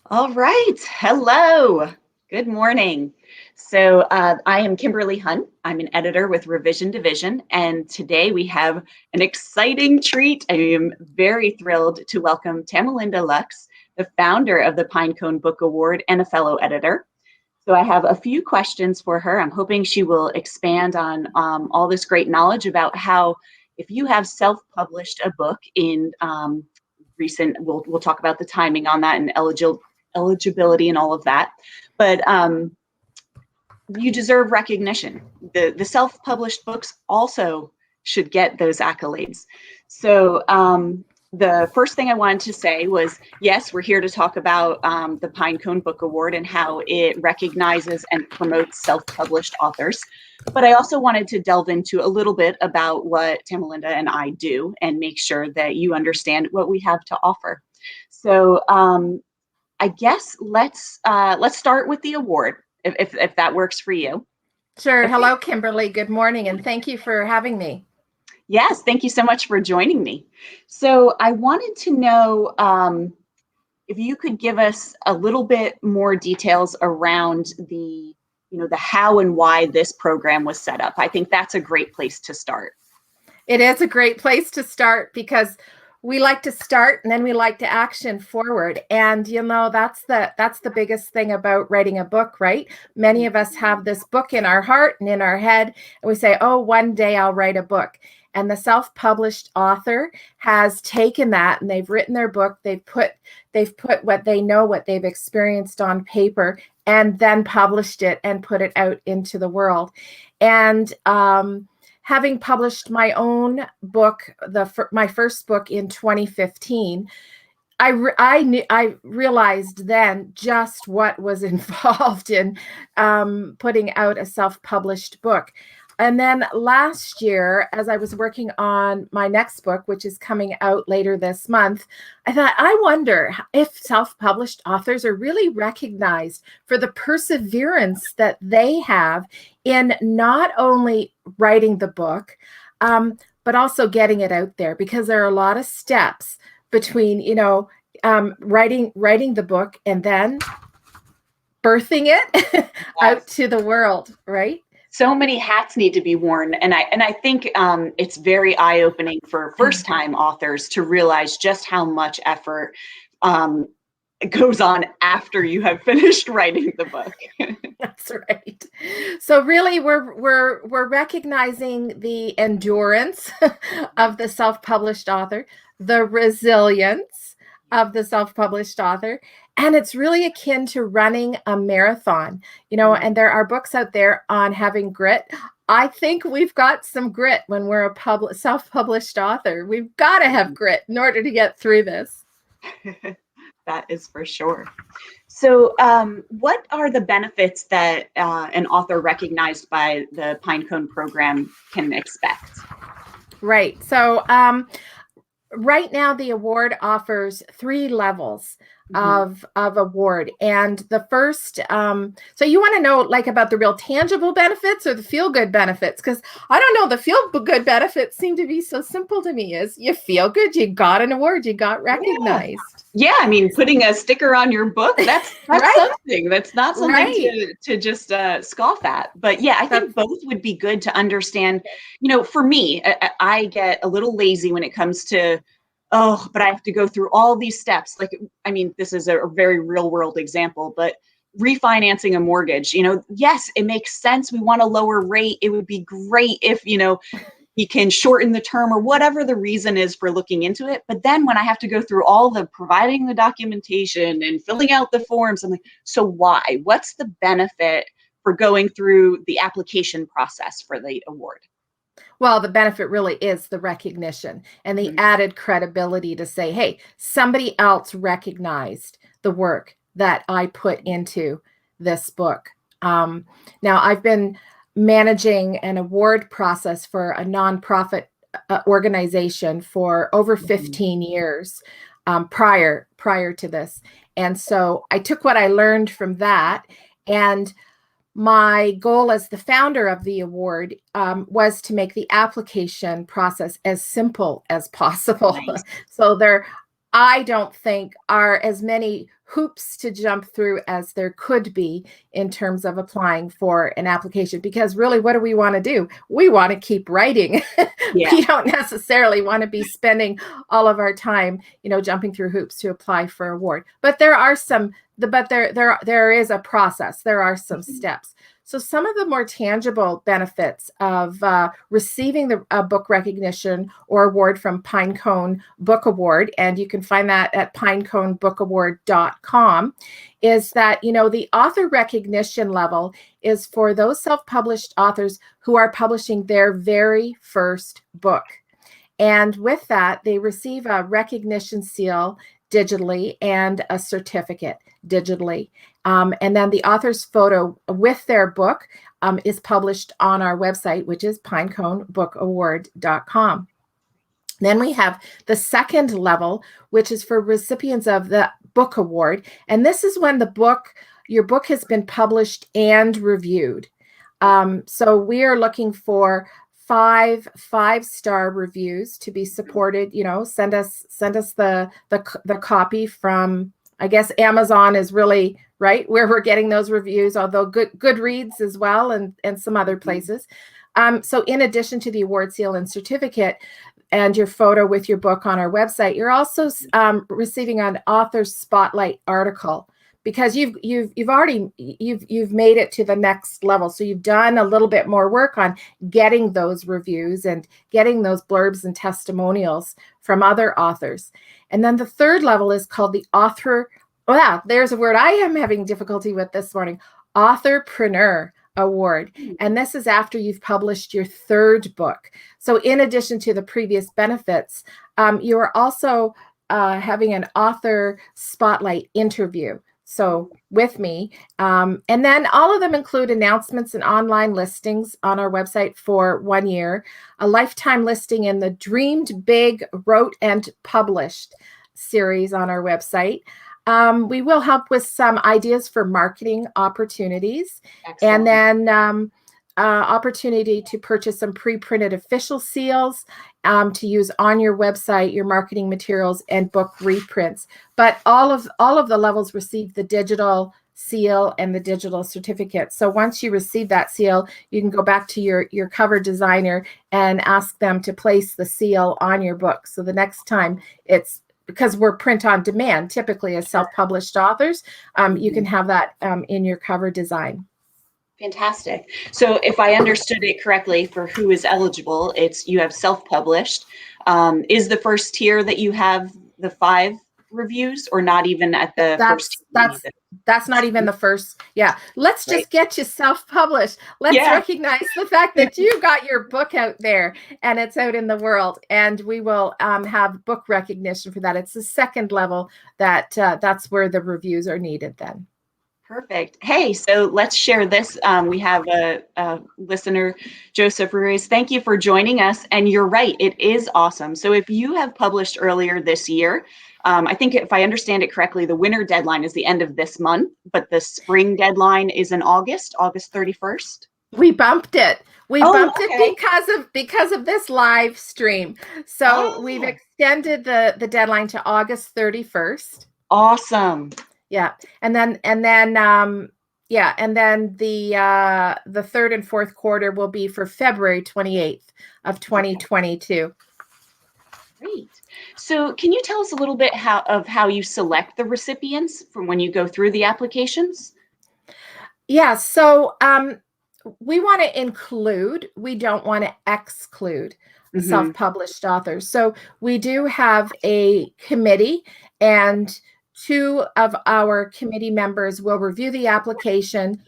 All right. Hello. Good morning. I am Kimberly Hunt. I'm an editor with Revision Division, and today we have an exciting treat. I am very thrilled to welcome Tamalinda Lux, the founder of the Pinecone Book Award and a fellow editor. So I have a few questions for her. I'm hoping she will expand on all this great knowledge about how, if you have self-published a book in recent, we'll talk about the timing on that and eligibility and all of that. But you deserve recognition. The self-published books also should get those accolades. So the first thing I wanted to say was, yes, we're here to talk about the Pinecone Book Award and how it recognizes and promotes self-published authors. But I also wanted to delve into a little bit about what Tamalinda and I do and make sure that you understand what we have to offer. So I guess let's start with the award, if that works for you. Sure. Okay. Hello, Kimberly. Good morning, and thank you for having me. Yes, thank you so much for joining me. So I wanted to know if you could give us a little bit more details around the how and why this program was set up. I think that's a great place to start. It is a great place to start because we like to start and then we like to action forward. And that's the biggest thing about writing a book, right? Many of us have this book in our heart and in our head, and we say, "Oh, one day I'll write a book." And the self-published author has taken that and they've written their book, they've put what they know, what they've experienced on paper, and then published it and put it out into the world. And having published my own book, my first book in 2015, I realized then just what was involved in putting out a self-published book. And then last year, as I was working on my next book, which is coming out later this month, I thought, I wonder if self-published authors are really recognized for the perseverance that they have in not only writing the book, but also getting it out there, because there are a lot of steps between, writing the book and then birthing it out to the world, right? So many hats need to be worn, and I think it's very eye-opening for first-time authors to realize just how much effort goes on after you have finished writing the book. That's right. So really, we're recognizing the endurance of the self-published author, the resilience of the self-published author, and it's really akin to running a marathon, and there are books out there on having grit. I think we've got some grit when we're a self-published author. We've got to have grit in order to get through this. That is for sure. So what are the benefits that an author recognized by the Pinecone program can expect? Right. So right now, the award offers 3 levels of award. And the first, so you want to know about the real tangible benefits or the feel-good benefits? Because I don't know, the feel-good benefits seem to be so simple to me. Is you feel good, you got an award, you got recognized. Yeah, I mean, putting a sticker on your book, that's right. Something. That's not something right. to just scoff at. But yeah, I think both would be good to understand. For me, I get a little lazy when it comes to, but I have to go through all these steps. This is a very real world example, but refinancing a mortgage, yes, it makes sense. We want a lower rate. It would be great if, you can shorten the term or whatever the reason is for looking into it. But then when I have to go through all the providing the documentation and filling out the forms, I'm like, so why? What's the benefit for going through the application process for the award? Well, the benefit really is the recognition and the added credibility to say, hey, somebody else recognized the work that I put into this book. Now, I've been managing an award process for a nonprofit organization for over 15 years prior to this. And so I took what I learned from that, and my goal as the founder of the award was to make the application process as simple as possible. Nice. So I don't think are as many hoops to jump through as there could be in terms of applying for an application, because really, what do we want to do? We want to keep writing. Yeah. We don't necessarily want to be spending all of our time, jumping through hoops to apply for award. But there is a process. There are some steps. So some of the more tangible benefits of receiving a book recognition or award from Pinecone Book Award, and you can find that at pineconebookaward.com, is that, the author recognition level is for those self-published authors who are publishing their very first book. And with that, they receive a recognition seal digitally and a certificate digitally. And then the author's photo with their book is published on our website, which is pineconebookaward.com. Then we have the second level, which is for recipients of the book award. And this is when your book has been published and reviewed. So we are looking for 5-star reviews to be supported. Send us the copy from, I guess Amazon is really right where we're getting those reviews, although Goodreads as well, and some other places. So in addition to the award seal and certificate and your photo with your book on our website, you're also receiving an author spotlight article, because you've made it to the next level. So you've done a little bit more work on getting those reviews and getting those blurbs and testimonials from other authors. And then the third level is called the author. Wow, there's a word I am having difficulty with this morning. Authorpreneur Award. And this is after you've published your third book. So in addition to the previous benefits, you are also having an author spotlight interview. So with me, and then all of them include announcements and online listings on our website for 1 year, a lifetime listing in the Dreamed Big, Wrote and Published series on our website. We will help with some ideas for marketing opportunities. Excellent. And then opportunity to purchase some pre-printed official seals to use on your website, your marketing materials, and book reprints. But all of the levels receive the digital seal and the digital certificate. So once you receive that seal, you can go back to your cover designer and ask them to place the seal on your book. So the next time, it's because we're print on demand, typically as self-published authors, you can have that in your cover design. Fantastic. So if I understood it correctly, for who is eligible, you have self-published. Is the first tier that you have the 5 reviews, or not even at the first tier? That's not even the first. Yeah. Let's just get you self-published. Let's recognize the fact that you got your book out there and it's out in the world, and we will have book recognition for that. It's the second level that's where the reviews are needed then. Perfect. Hey, so let's share this. We have a listener, Joseph Ruiz. Thank you for joining us. And you're right, it is awesome. So if you have published earlier this year, I think if I understand it correctly, the winter deadline is the end of this month, but the spring deadline is in August 31st. We bumped it. We bumped it because of this live stream. So we've extended the deadline to August 31st. Awesome. Yeah. And then the third and fourth quarter will be for February 28th of 2022. Great. So can you tell us a little bit how you select the recipients from when you go through the applications? Yeah. So we want to include, we don't want to exclude self-published authors. So we do have a committee, and 2 of our committee members will review the application.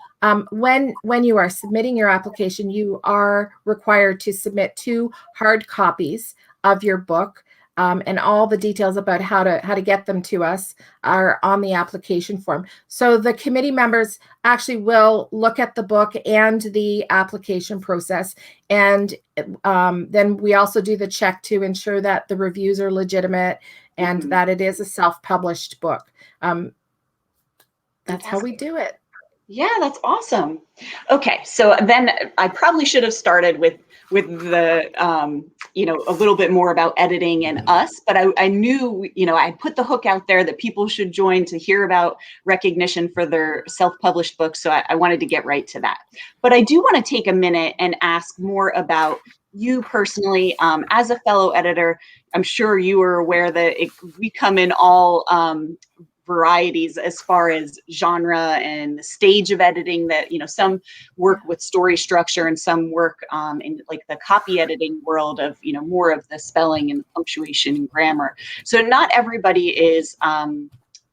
When you are submitting your application, you are required to submit 2 hard copies of your book, and all the details about how to get them to us are on the application form. So the committee members actually will look at the book and the application process, and then we also do the check to ensure that the reviews are legitimate and that it is a self-published book. That's how we do it. Yeah, that's awesome. Okay, so then I probably should have started with the a little bit more about editing and us, but I knew I put the hook out there that people should join to hear about recognition for their self-published books, so I wanted to get right to that. But I do want to take a minute and ask more about you personally as a fellow editor. I'm sure you are aware that we come in all varieties as far as genre and the stage of editing, that some work with story structure and some work in like the copy editing world of more of the spelling and punctuation and grammar. So not everybody is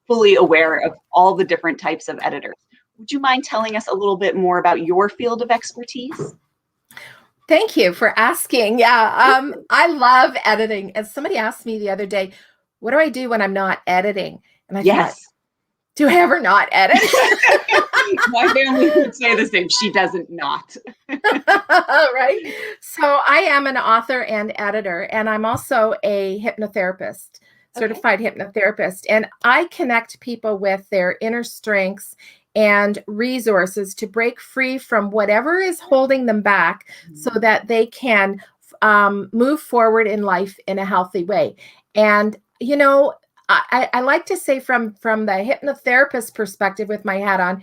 fully aware of all the different types of editors. Would you mind telling us a little bit more about your field of expertise? Thank you for asking. Yeah, I love editing. And somebody asked me the other day, what do I do when I'm not editing? And I thought, Yes. do I ever not edit? My family would say the same. She doesn't not. Right. So I am an author and editor, and I'm also a hypnotherapist, certified hypnotherapist. And I connect people with their inner strengths and resources to break free from whatever is holding them back so that they can move forward in life in a healthy way. And, I like to say from the hypnotherapist perspective with my hat on,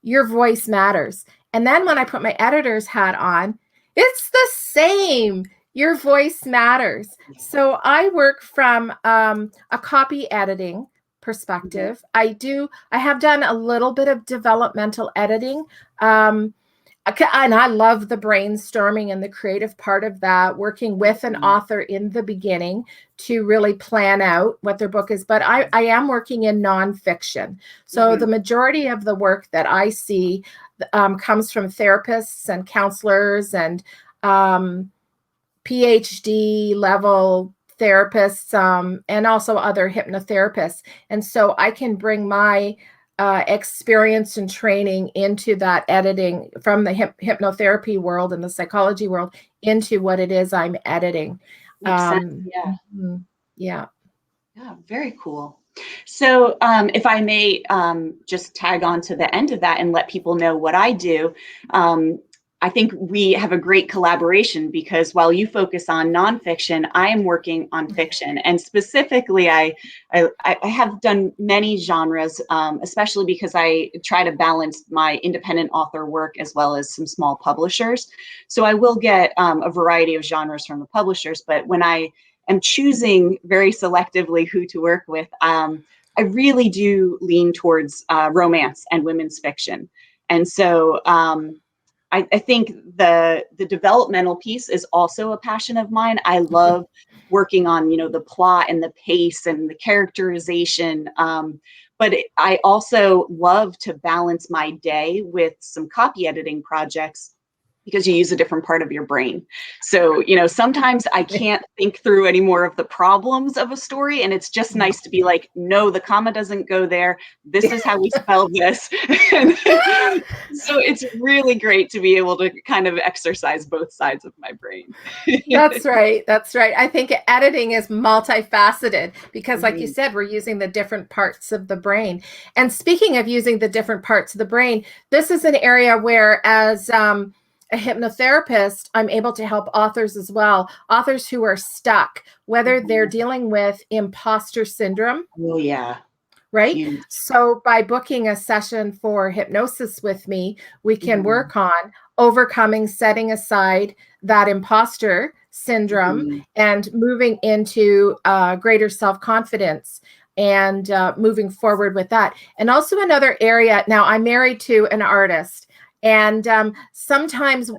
your voice matters. And then when I put my editor's hat on, it's the same. Your voice matters. So I work from a copy editing perspective. I have done a little bit of developmental editing. And I love the brainstorming and the creative part of that, working with an author in the beginning to really plan out what their book is. But I am working in nonfiction. So the majority of the work that I see comes from therapists and counselors and PhD level therapists and also other hypnotherapists. And so I can bring my experience and training into that editing from the hypnotherapy world and the psychology world into what it is I'm editing. Makes sense. Yeah. Yeah. Yeah, very cool. So if I may just tag on to the end of that and let people know what I do, I think we have a great collaboration because while you focus on nonfiction, I am working on fiction. And specifically, I have done many genres, especially because I try to balance my independent author work as well as some small publishers. So I will get a variety of genres from the publishers, but when I am choosing very selectively who to work with, I really do lean towards romance and women's fiction. And so I think the developmental piece is also a passion of mine. I love working on, the plot and the pace and the characterization. But I also love to balance my day with some copy editing projects because you use a different part of your brain. So, sometimes I can't think through any more of the problems of a story. And it's just nice to be like, no, the comma doesn't go there. This is how we spell this. So it's really great to be able to kind of exercise both sides of my brain. That's right. That's right. I think editing is multifaceted because, like you said, we're using the different parts of the brain. And speaking of using the different parts of the brain, this is an area where, as a hypnotherapist, I'm able to help authors as well, authors who are stuck, whether they're dealing with imposter syndrome. Oh, yeah. Right. Huge. So by booking a session for hypnosis with me, we can work on overcoming, setting aside that imposter syndrome and moving into greater self-confidence and moving forward with that. And also another area, now I'm married to an artist. And sometimes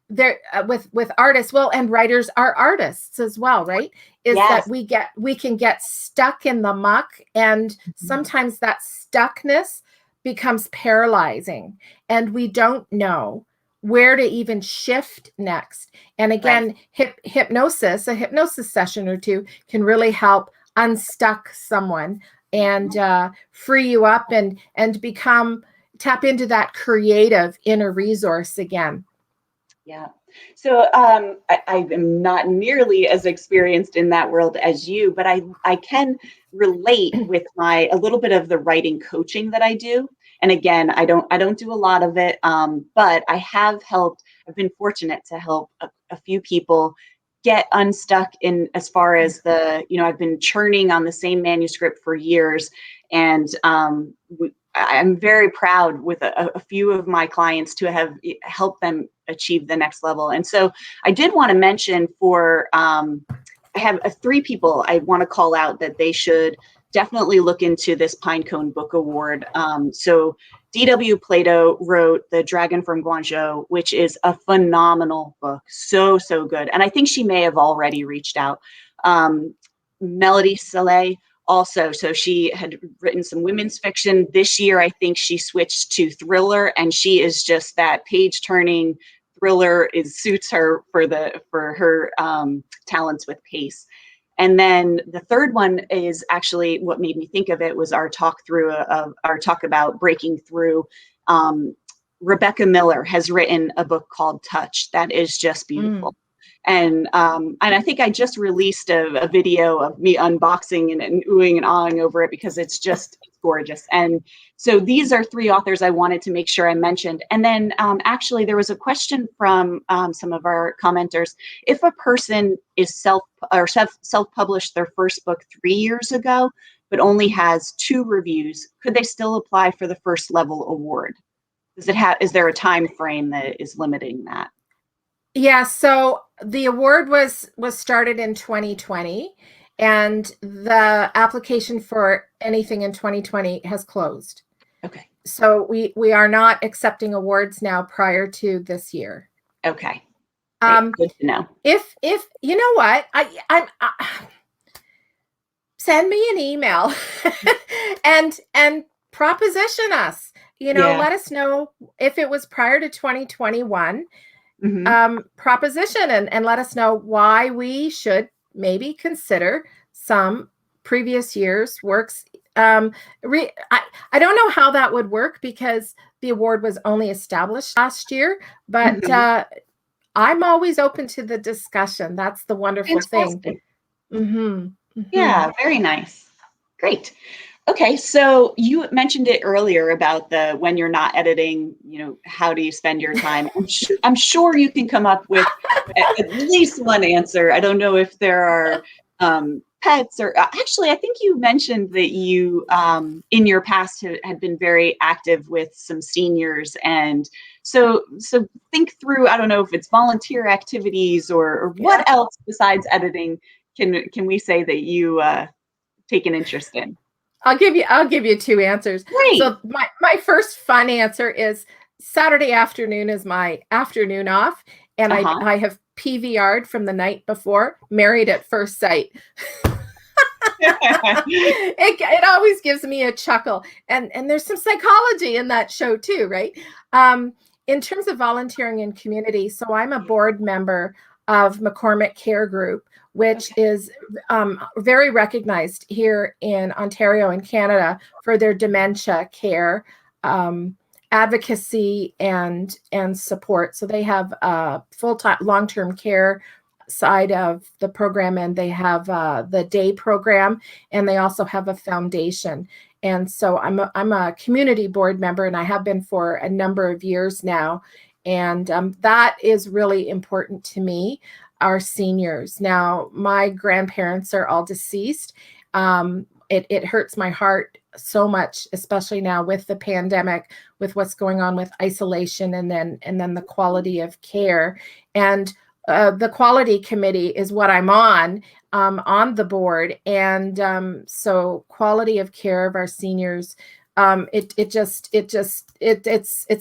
there with artists, well, and writers are artists as well, right? Is that we can get stuck in the muck, and sometimes that stuckness becomes paralyzing, and we don't know where to even shift next. And again, hypnosis, a hypnosis session or two can really help unstuck someone and free you up and tap into that creative inner resource again. Yeah. So I am not nearly as experienced in that world as you, but I can relate with a little bit of the writing coaching that I do. And again, I don't do a lot of it, but I've been fortunate to help a few people get unstuck in as far as I've been churning on the same manuscript for years. And I'm very proud with a few of my clients to have helped them achieve the next level. And so I did want to mention I have three people I want to call out that they should definitely look into this Pinecone Book Award. So D.W. Plato wrote The Dragon from Guangzhou, which is a phenomenal book. So, so good. And I think she may have already reached out. Melody Saleh also. So she had written some women's fiction. This year, I think she switched to thriller, and she is just that page-turning thriller. It suits her for her talents with pace. And then the third one is actually what made me think of it was our talk about breaking through. Rebecca Miller has written a book called Touch that is just beautiful. And I think I just released a video of me unboxing and oohing and ahhing over it because it's gorgeous. And so these are three authors I wanted to make sure I mentioned. And then actually there was a question from some of our commenters. If a person is self-published their first book 3 years ago, but only has 2 reviews, could they still apply for the first level award? Is there a time frame that is limiting that? Yeah, so the award was started in 2020, and the application for anything in 2020 has closed. Okay. So we are not accepting awards now prior to this year. Okay. Good to know. If you know what, I send me an email and proposition us. Let us know if it was prior to 2021. Proposition and let us know why we should maybe consider some previous year's works. I don't know how that would work because the award was only established last year, but I'm always open to the discussion. That's the wonderful thing. Yeah, very nice. Great. Okay, so you mentioned it earlier about when you're not editing, how do you spend your time? I'm sure you can come up with at least one answer. I don't know if there are pets or actually, I think you mentioned that you in your past had been very active with some seniors. And so think through, I don't know if it's volunteer activities or what else besides editing can we say that you take an interest in? I'll give you 2 answers. Great. So my first fun answer is Saturday afternoon is my afternoon off, and I have PVR'd from the night before, Married at First Sight. It always gives me a chuckle, and there's some psychology in that show too, right? In terms of volunteering in community, so I'm a board member of McCormick Care Group, which is very recognized here in Ontario and Canada for their dementia care, advocacy, and support. So they have a full-time long-term care side of the program, and they have the day program, and they also have a foundation. And so I'm a community board member, and I have been for a number of years now. And that is really important to me, our seniors. Now, my grandparents are all deceased. It hurts my heart so much, especially now with the pandemic, with what's going on with isolation, and then the quality of care. And the quality committee is what I'm on the board. And so quality of care of our seniors, it's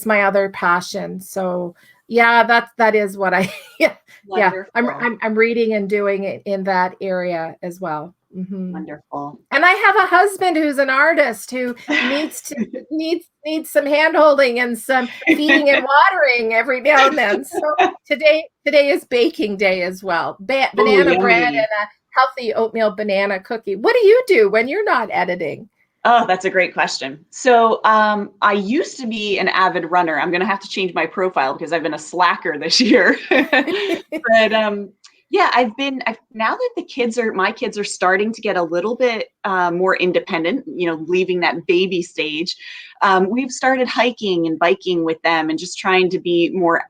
my other passion. So yeah, that is what I'm reading and doing it in that area as well. Wonderful. And I have a husband who's an artist who needs some hand holding and some feeding and watering every now and then. So today is baking day as well. Banana bread and a healthy oatmeal banana cookie. What do you do when you're not editing? Oh, that's a great question. So I used to be an avid runner. I'm going to have to change my profile because I've been a slacker this year. But Yeah, now that my kids are starting to get a little bit more independent, leaving that baby stage. We've started hiking and biking with them and just trying to be more,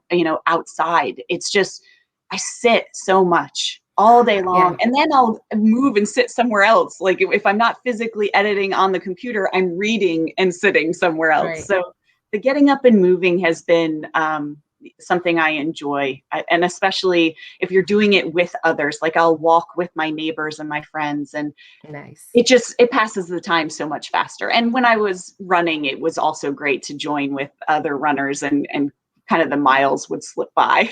outside. It's just, I sit so much all day long, Yeah. and then I'll move and sit somewhere else. Like if I'm not physically editing on the computer, I'm reading and sitting somewhere else. Right. So the getting up and moving has been something I enjoy. And especially if you're doing it with others, like I'll walk with my neighbors and my friends, and Nice. it passes the time so much faster. And when I was running, it was also great to join with other runners, and kind of the miles would slip by.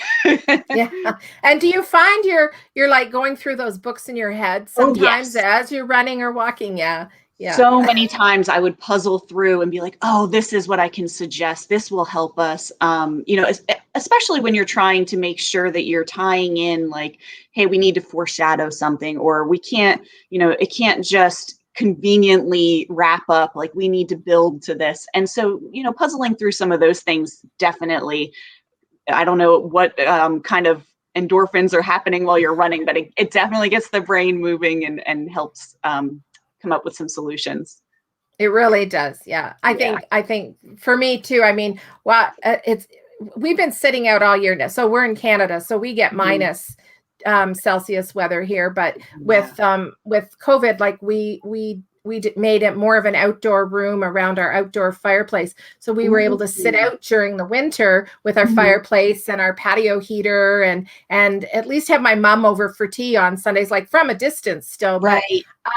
Yeah. And do you find you're like going through those books in your head Oh, sometimes yes. as you're running or walking? Yeah. Yeah. So many times I would puzzle through and be like, oh, this is what I can suggest. This will help us. Especially when you're trying to make sure that you're tying in, like, hey, we need to foreshadow something, or we can't, it can't just conveniently wrap up. Like, we need to build to this. And so, puzzling through some of those things, definitely, I don't know what kind of endorphins are happening while you're running, but it definitely gets the brain moving, and helps come up with some solutions. It really does. Yeah. I think for me too, I mean, we've been sitting out all year now. So we're in Canada, so we get minus Celsius weather here, but with COVID, like we made it more of an outdoor room around our outdoor fireplace. So we were able to sit out during the winter with our fireplace and our patio heater, and at least have my mom over for tea on Sundays, like from a distance still. Right. But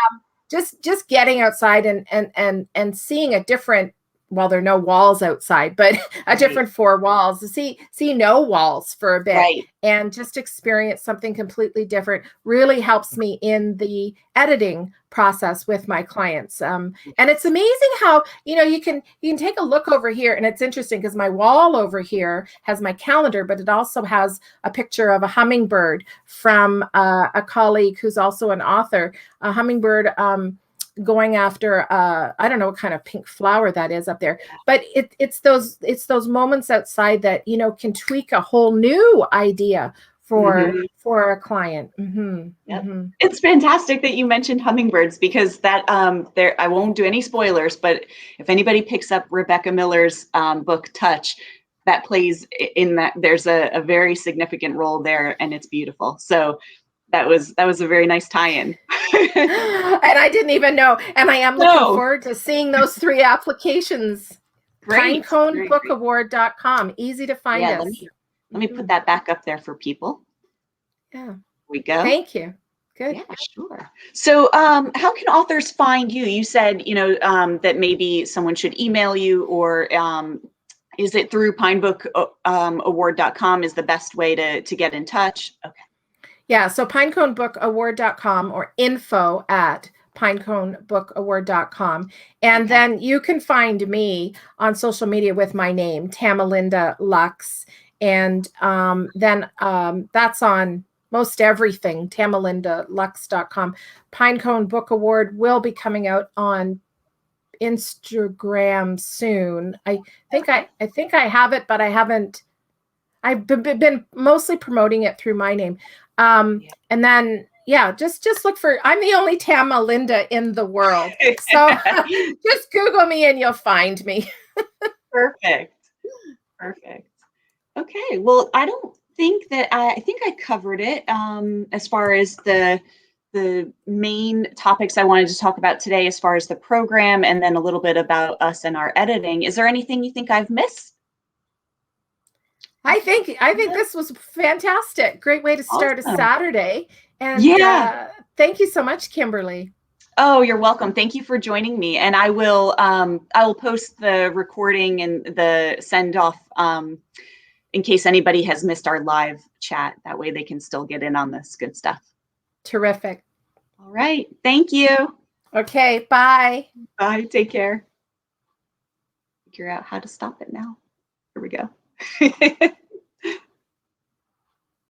just getting outside and seeing a different, well, there are no walls outside, but a different four walls, to see no walls for a bit, Right. and just experience something completely different really helps me in the editing process with my clients. And it's amazing how, you can take a look over here, and it's interesting because my wall over here has my calendar, but it also has a picture of a hummingbird from a colleague who's also an author, a hummingbird going after I don't know what kind of pink flower that is up there, but it's those moments outside that can tweak a whole new idea for a client. It's fantastic that you mentioned hummingbirds, because that I won't do any spoilers, but if anybody picks up Rebecca Miller's book Touch, that plays in that, there's a very significant role there, and it's beautiful. So that was a very nice tie-in. And I didn't even know. And I am looking forward to seeing those 3 applications. Great. PineConeBookAward.com. Easy to find us. Let me put that back up there for people. Yeah. Here we go. Thank you. Good. Yeah, sure. So how can authors find you? You said, that maybe someone should email you, or is it through PineBookAward.com is the best way to get in touch? Okay. Yeah, so PineConeBookAward.com or info@PineConeBookAward.com. And then you can find me on social media with my name, Tamalinda Lux. And then that's on most everything, TamalindaLux.com. Pinecone Book Award will be coming out on Instagram soon. I think I have it, but I haven't. I've been mostly promoting it through my name. And then, just look for, I'm the only Tamalinda in the world. So just Google me and you'll find me. Perfect. Okay. Well, I don't think that I think I covered it as far as the main topics I wanted to talk about today, as far as the program, and then a little bit about us and our editing. Is there anything you think I've missed? I think this was fantastic. Great way to start a Saturday. And thank you so much, Kimberly. Oh, you're welcome. Thank you for joining me. And I will post the recording and the send off in case anybody has missed our live chat. That way they can still get in on this good stuff. Terrific. All right. Thank you. Okay. Bye. Bye. Take care. Figure out how to stop it now. Here we go.